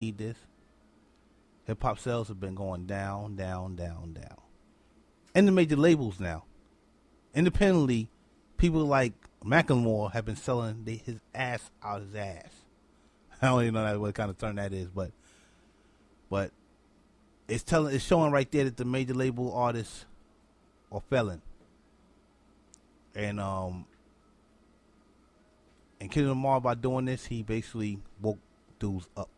need this. Hip hop sales have been going down, down, down, down. And the major labels now. Independently, people like Macklemore have been selling his ass out his ass. I don't even know what kind of term that is, but it's showing right there that the major label artists are failing. And Kendrick Lamar, by doing this, he basically woke dudes up.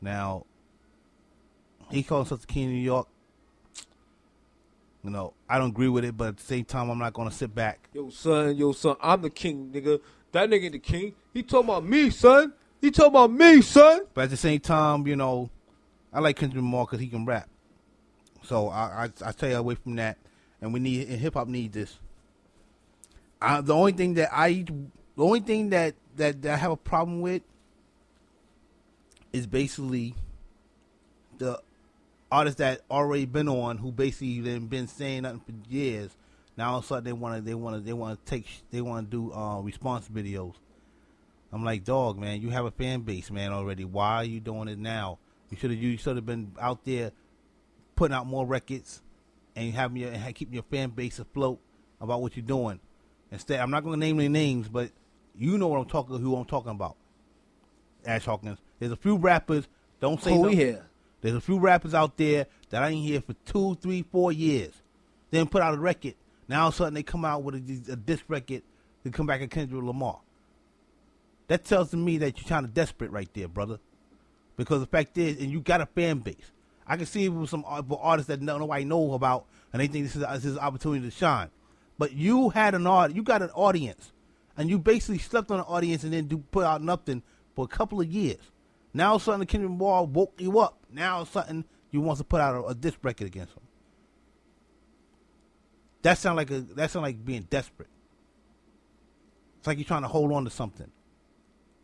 Now, he calls himself the king of New York. You know, I don't agree with it, but at the same time, I'm not going to sit back. Yo, son, I'm the king, nigga. That nigga the king. He talking about me, son. He talking about me, son. But at the same time, you know, I like Kendrick Lamar because he can rap. So I stay away from that. And hip hop needs this. The only thing that I have a problem with is basically the artists that already been on, who basically been saying nothing for years. Now all of a sudden they want to do response videos. I'm like, dog, man, you have a fan base, man, already. Why are you doing it now? You should have been out there putting out more records and keeping your fan base afloat about what you're doing. Instead, I'm not going to name any names, but you know who I'm talking about. Ash Hawkins. There's a few rappers. Don't say no. Here. There's a few rappers out there that I ain't hear for 2, 3, 4 years. They didn't put out a record. Now all of a sudden they come out with a diss record to come back at Kendrick Lamar. That tells me that you're kind of desperate right there, brother. Because the fact is, and you got a fan base. I can see it with some artists that nobody knows about, and they think this is an opportunity to shine. But you got an audience, and you basically slept on the audience and then put out nothing for a couple of years. Now all of a sudden the Kendrick Lamar woke you up. Now all of a sudden you want to put out a diss record against him. That sound like being desperate. It's like you're trying to hold on to something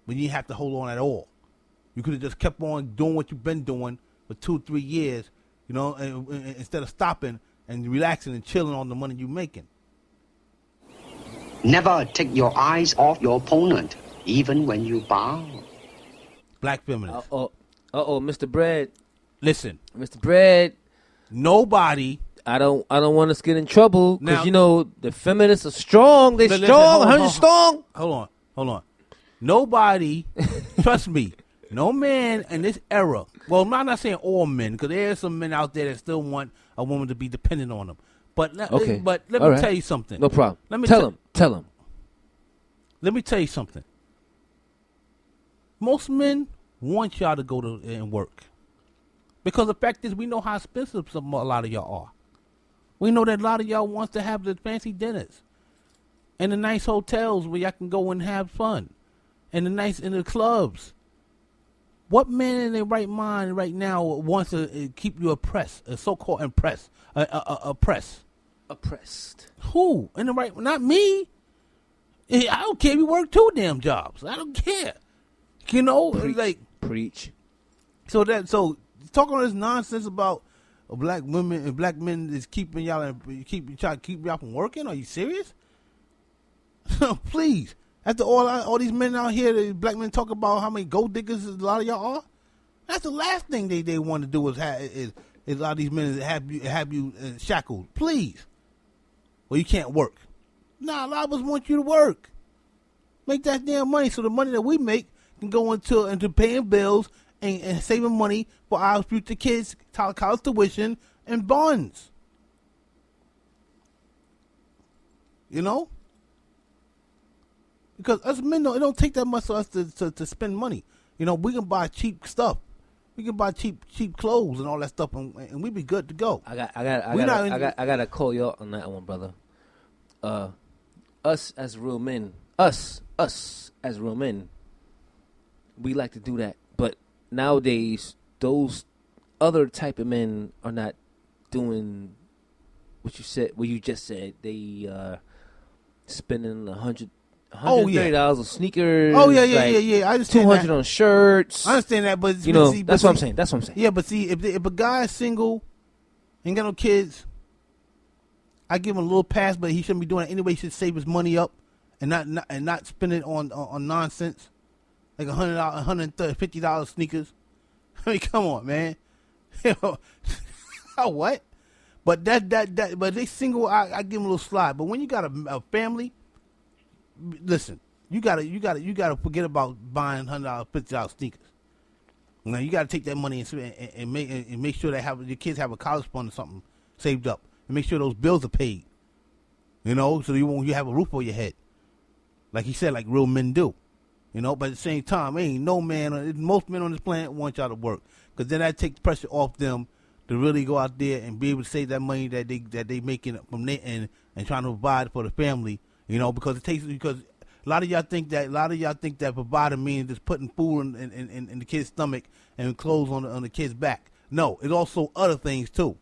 when you didn't have to hold on at all. You could have just kept on doing what you've been doing for 2, 3 years, you know, and instead of stopping and relaxing and chilling on the money you're making. Never take your eyes off your opponent, even when you bow. Black feminist. Mr. Bread. Listen, Mr. Bread. Nobody. I don't want us to get in trouble because Now, you know the feminists are strong. They're strong, 100 strong. Hold on. Nobody, trust me, no man in this era. Well, I'm not saying all men, because there are some men out there that still want a woman to be dependent on them. But let me tell you something. No problem. Tell him. Let me tell you something. Most men want y'all to go to and work, because the fact is, we know how expensive a lot of y'all are. We know that a lot of y'all wants to have the fancy dinners and the nice hotels where y'all can go and have fun, and in the clubs. What man in their right mind right now wants to keep you oppressed, so-called oppressed? Who? In the right? Not me. I don't care if you work 2 damn jobs. I don't care. You know, Preach. So talking all this nonsense about black women and black men is keeping y'all and trying to keep y'all from working. Are you serious? Please. After all these men out here, the black men talk about how many gold diggers a lot of y'all are. That's the last thing they want to do is a lot of these men have you shackled. Please. Well, you can't work. Nah, a lot of us want you to work. Make that damn money so the money that we make can go into paying bills and saving money for our future kids, college tuition, and bonds. You know? Because us men, it don't take that much for us to spend money. You know, we can buy cheap stuff. We can buy cheap clothes and all that stuff, and we be good to go. I gotta call you out on that one, brother. Us as real men, we like to do that. But nowadays, those other type of men are not doing what you just said. They spending $130 on sneakers. Oh yeah. I understand $200 on shirts. I understand that, but that's what I'm saying. That's what I'm saying. Yeah, but see, if a guy is single, ain't got no kids, I give him a little pass, but he shouldn't be doing it anyway. He should save his money up and not spend it on nonsense like $150 sneakers. I mean, come on, man. You know, what? But but they single. I give them a little slide. But when you got a family, listen, you gotta forget about buying $100, $50 sneakers. Now you gotta take that money and make sure that your kids have a college fund or something saved up, and make sure those bills are paid. You know, so you have a roof over your head, like he said, like real men do. You know, but at the same time, ain't no man, most men on this planet want y'all to work, because then that takes pressure off them to really go out there and be able to save that money that they making from their end and trying to provide for the family. You know, because a lot of y'all think that providing means just putting food in the kid's stomach and clothes on the kid's back. No, it's also other things too.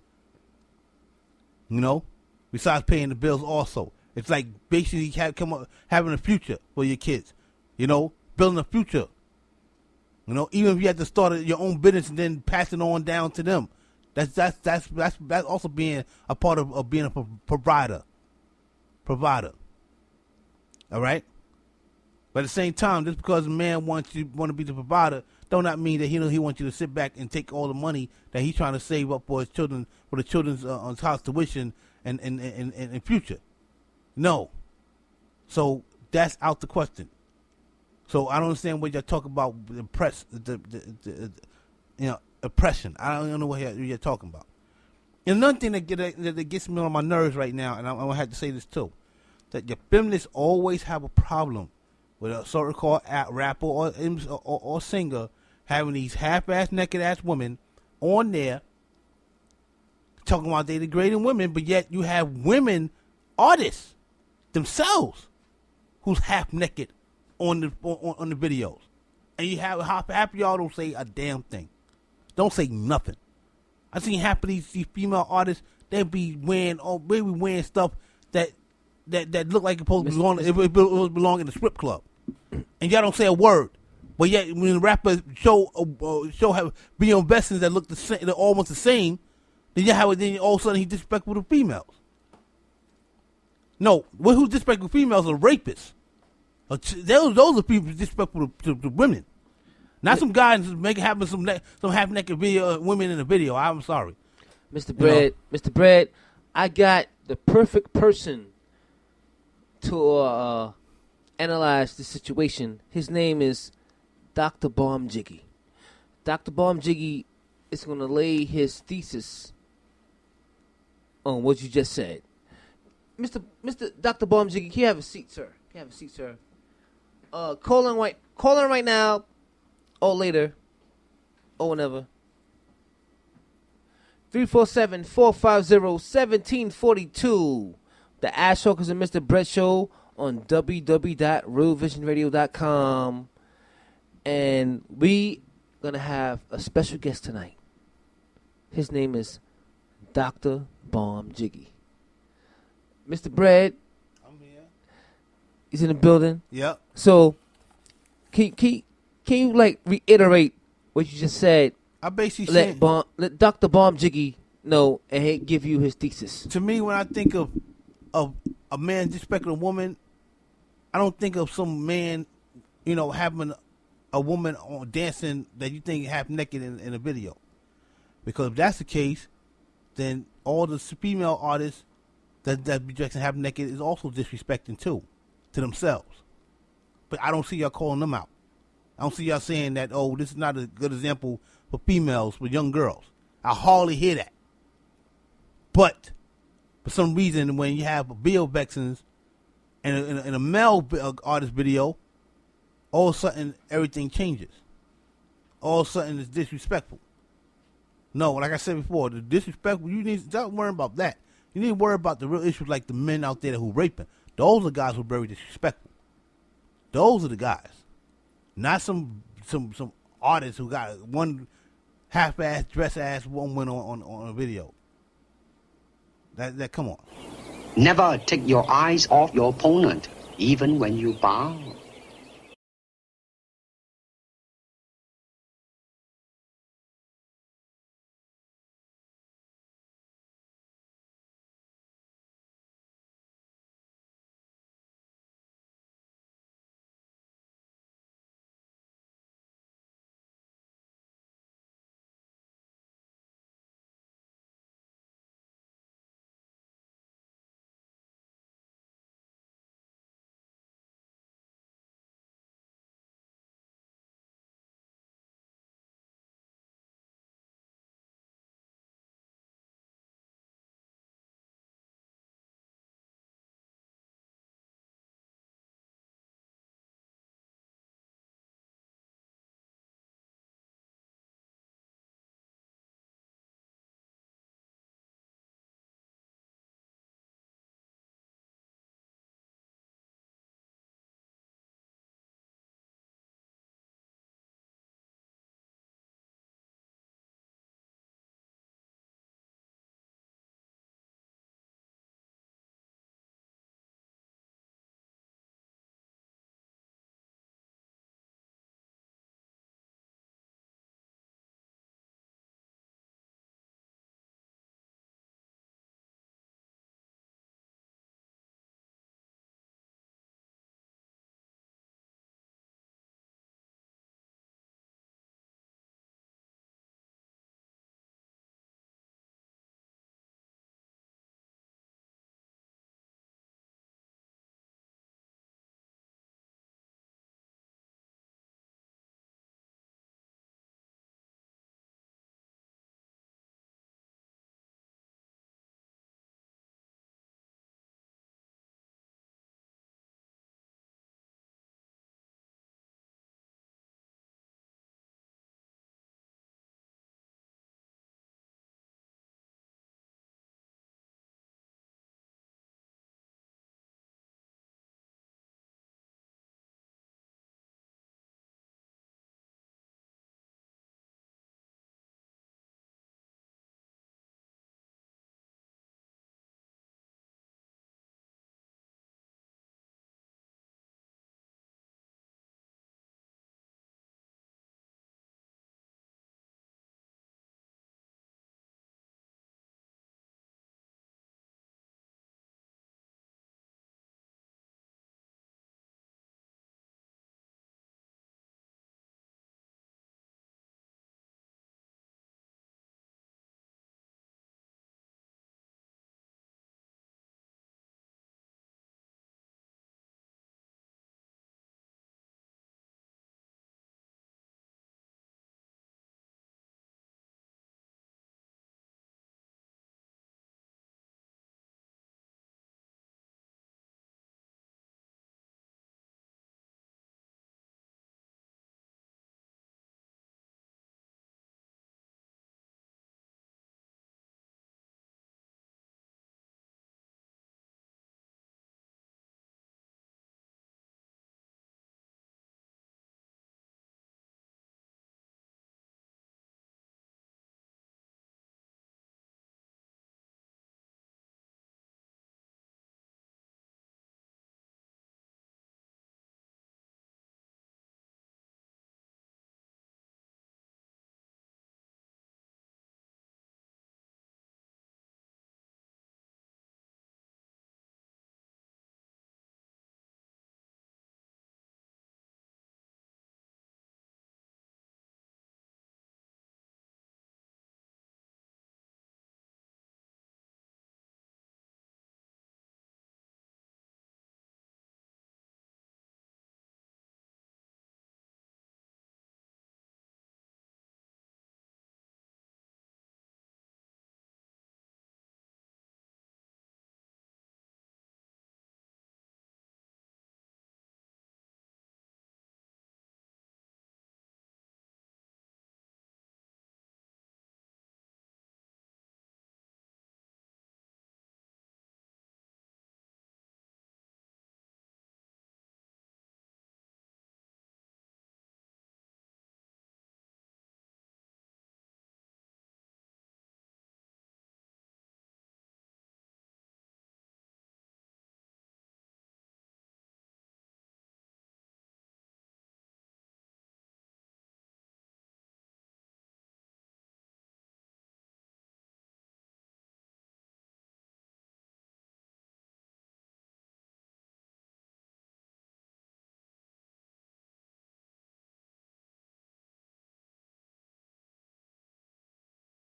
You know, besides paying the bills, also it's like basically having a future for your kids. You know, building a future. You know, even if you have to start your own business and then pass it on down to them, that's also being a part of being a provider. All right. But at the same time, just because a man want to be the provider, do not mean that he wants you to sit back and take all the money that he's trying to save up for his children, for the children's college tuition and future. No. So that's out the question. So I don't understand what you're talking about. Oppression. I don't know what you're talking about. And another thing that gets me on my nerves right now, and I'm gonna have to say this too, that your feminists always have a problem with a so-called rapper or singer having these half-ass, naked-ass women on there talking about they degrading women, but yet you have women artists themselves who's half-naked on the videos, and you have half of y'all don't say a damn thing, don't say nothing. I seen half of these female artists, they be wearing stuff that look like it's supposed to belong in the strip club, and y'all don't say a word. But yet, when the rappers show have video investments that look the same, they're almost the same, then all of a sudden he's disrespectful to females. No, who's disrespectful to females are rapists. Those are people disrespectful to women. Not some guys having some half naked video women in a video. I'm sorry, Mr. Bread. Mr. Bread, I got the perfect person to analyze the situation. His name is Dr. Bomb Jiggy. Dr. Bomb Jiggy is going to lay his thesis on what you just said. Mr. Dr. Bomb Jiggy, can you have a seat, sir? Call in right now, or later, or whenever. 347-450-1742. The Ash Hawkins and Mr. Brett Show on www.realvisionradio.com. And we going to have a special guest tonight. His name is Dr. Bomb Jiggy. Mr. Brett. I'm here. He's in the building. Yep. So, can you like reiterate what you just said? I basically let Dr. Bomb Jiggy know and he'll give you his thesis. To me, when I think of a man disrespecting a woman, I don't think of some man, having a woman on dancing that you think half naked in a video. Because if that's the case, then all the female artists that be dressing half naked is also disrespecting too, to themselves. But I don't see y'all calling them out. I don't see y'all saying that, this is not a good example for females, for young girls. I hardly hear that. But for some reason, when you have video vexings and a male artist video, all of a sudden everything changes. All of a sudden it's disrespectful. No, like I said before, the disrespectful, you need to stop worrying about that. You need to worry about the real issues like the men out there who raping. Those are the guys who are very disrespectful. Those are the guys. Not some artists who got one half-ass, dress-ass woman on a video. That come on. Never take your eyes off your opponent, even when you bow.